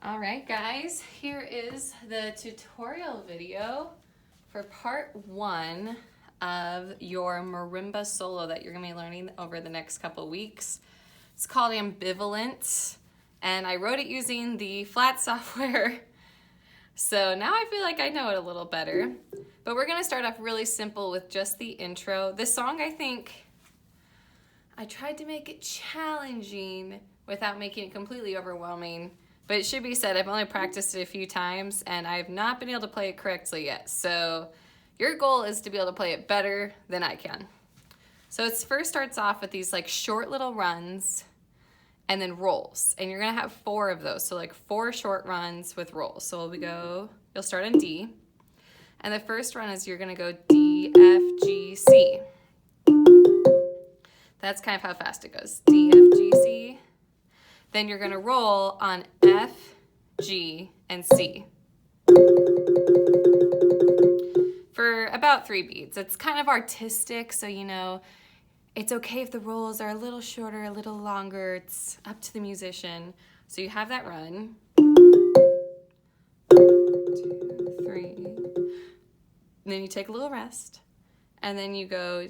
All right, guys, here is the tutorial video for part 1 of your marimba solo that you're going to be learning over the next couple weeks. It's called Ambivalent, and I wrote it using the flat software. So now I feel like I know it a little better. But we're going to start off really simple with just the intro. This song, I think, I tried to make it challenging without making it completely overwhelming. But it should be said, I've only practiced it a few times, and I've not been able to play it correctly yet. So your goal is to be able to play it better than I can. So it first starts off with these like short little runs and then rolls. And you're going to have 4 of those. So like 4 short runs with rolls. So you'll start on D. And the first run is you're going to go D, F, G, C. That's kind of how fast it goes. D, F, G, C. Then you're going to roll on F, G, and C for about 3 beats. It's kind of artistic, so you know, it's okay if the rolls are a little shorter, a little longer. It's up to the musician. So you have that run. 2, 3. And then you take a little rest. And then you go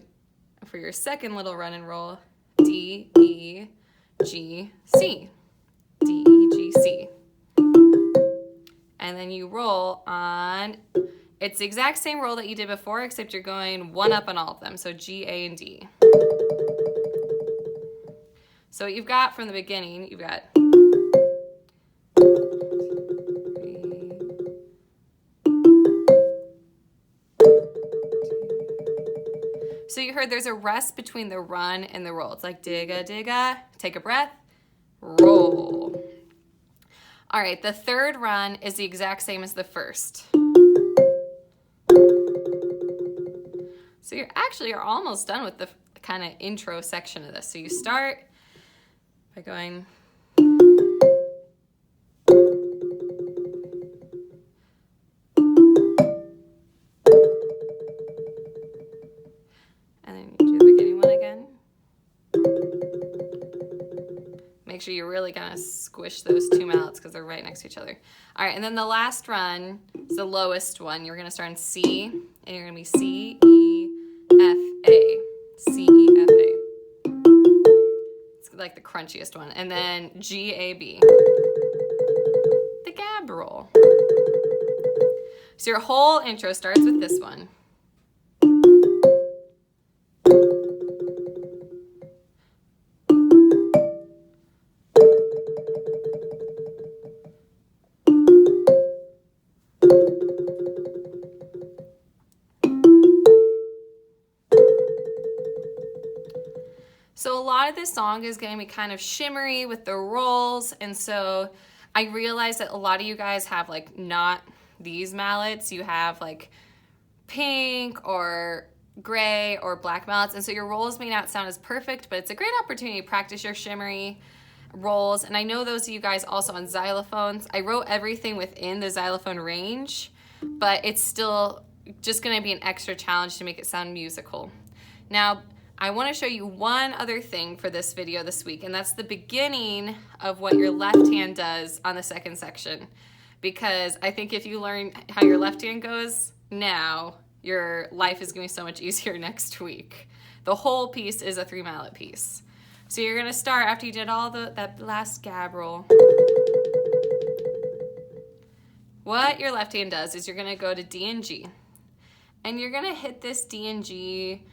for your second little run and roll. D, E, G, C. D, E, G, C. And then you roll on, it's the exact same roll that you did before, except you're going 1 up on all of them. So G, A, and D. So what you've got from the beginning, you've got 3. So you heard there's a rest between the run and the roll. It's like digga, digga, take a breath, roll. All right, the third run is the exact same as the first. So you're almost done with the kind of intro section of this. So you start by going. And then you do the beginning one again. Make sure you really kind of squish those 2 mallets because they're right next to each other. All right, and then the last run is the lowest one. You're going to start in C, and you're going to be C, E, F, A. C, E, F, A. It's like the crunchiest one. And then G, A, B. The gab roll. So your whole intro starts with this one. So a lot of this song is going to be kind of shimmery with the rolls, and so I realized that a lot of you guys have like not these mallets. You have like pink or gray or black mallets, and so your rolls may not sound as perfect, but it's a great opportunity to practice your shimmery rolls. And I know those of you guys also on xylophones. I wrote everything within the xylophone range, but it's still just going to be an extra challenge to make it sound musical. Now, I want to show you one other thing for this video this week, and that's the beginning of what your left hand does on the second section. Because I think if you learn how your left hand goes now, your life is going to be so much easier next week. The whole piece is a 3 mallet piece. So you're going to start after you did all that last gab roll. What your left hand does is you're going to go to D and G. And you're going to hit this D and G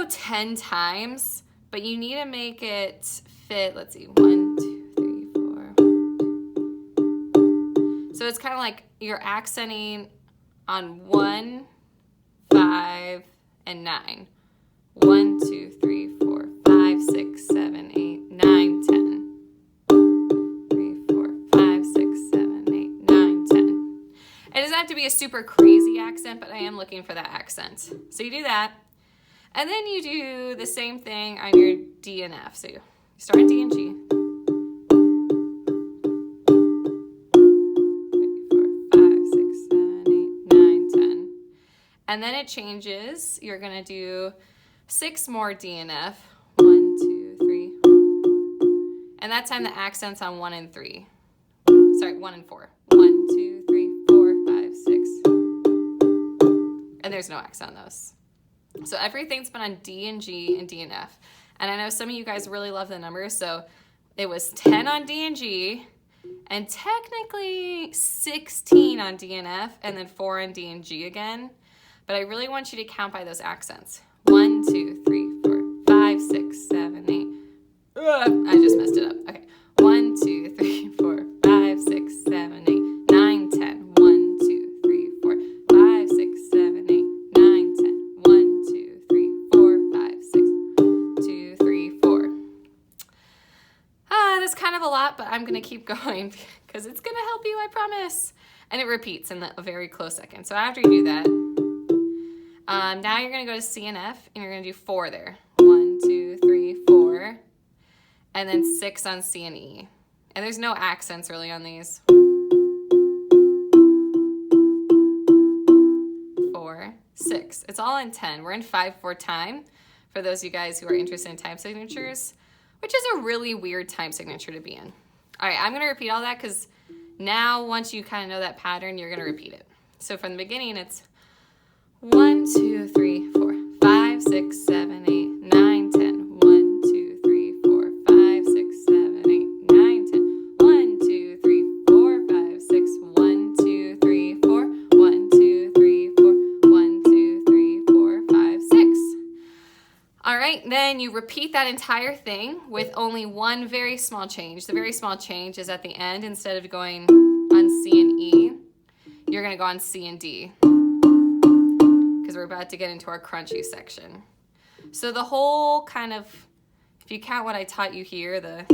10 times, but you need to make it fit. Let's see, 1, 2, 3, 4. So it's kind of like you're accenting on 1, 5, and 9. 1, 2, 3, 4, 5, 6, 7, 8, 9, 10. 3, 4, 5, 6, 7, 8, 9, 10. It doesn't have to be a super crazy accent, but I am looking for that accent. So you do that. And then you do the same thing on your D and F. So you start in D and G. 3, 4, 5, 6, 7, 8, 9, 10. And then it changes. You're going to do 6 more D and F. 1, 2, 3. And that time the accent's on 1 and 3. 1, sorry, 1 and 4. 1, 2, 3, 4, 5, 6. And there's no accent on those. So everything's been on D and G and D and F. And I know some of you guys really love the numbers, so it was 10 on D and G, and technically 16 on D and F, and then 4 on D and G again. But I really want you to count by those accents. 1, 2, 3, 4, 5, 6, 7, 8. I just messed it up. Okay. 1, 2, 3, 4, 5, 6, 7, 8, 9, 10. 1, 2, 3, 4, 5, 6, 7, 8, 9, 10. 1, 2, 3, 4, 5, 6, 2, 3, 4. That's kind of a lot, but I'm going to keep going because it's going to help you, I promise. And it repeats in a very close second. So after you do that, now you're going to go to C and F, and you're going to do 4 there. 1, 2, 3, 4. And then 6 on C and E. And there's no accents really on these. 4, 6. It's all in 10. We're in 5/4 time for those of you guys who are interested in time signatures, which is a really weird time signature to be in. All right, I'm going to repeat all that because now once you kind of know that pattern, you're going to repeat it. So from the beginning, it's 1, 2, 3, 4, 5, 6, 7, 8, 9, 10. 1, 2, 3, 4, 5, 6, 7, 8, 9, 10. 1, 2, 3, 4, 5, 6. 1, 2, 3, 4. 1, 2, 3, 4. 1, 2, 3, 4, 5, 6. All right, then you repeat that entire thing with only one very small change. The very small change is at the end. Instead of going on C and E, you're going to go on C and D, because we're about to get into our crunchy section. So the whole kind of, if you count what I taught you here, if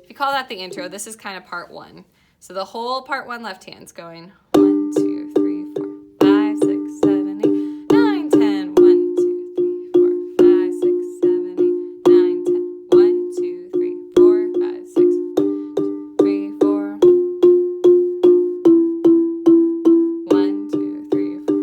you call that the intro, this is kind of part 1. So the whole part 1 left hand's going 1, 2, 3, 4, 5, 6, 7, 8, 9, 10. 1, 2, 3, 4, 5, 6, 7, 8, 9, 10. 1, 2, 3, 4, 5, 6, 3, 4. 1, 2, 3, 4.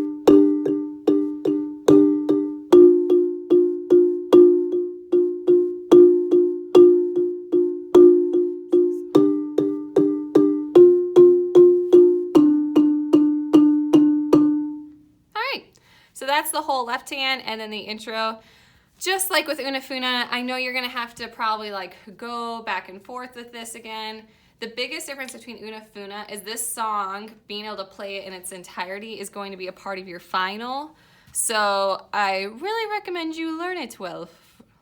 So that's the whole left hand and then the intro. Just like with Una Funa, I know you're gonna have to probably like go back and forth with this again. The biggest difference between Una Funa is this song, being able to play it in its entirety, is going to be a part of your final. So I really recommend you learn it well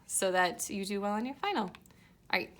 so that you do well on your final. All right.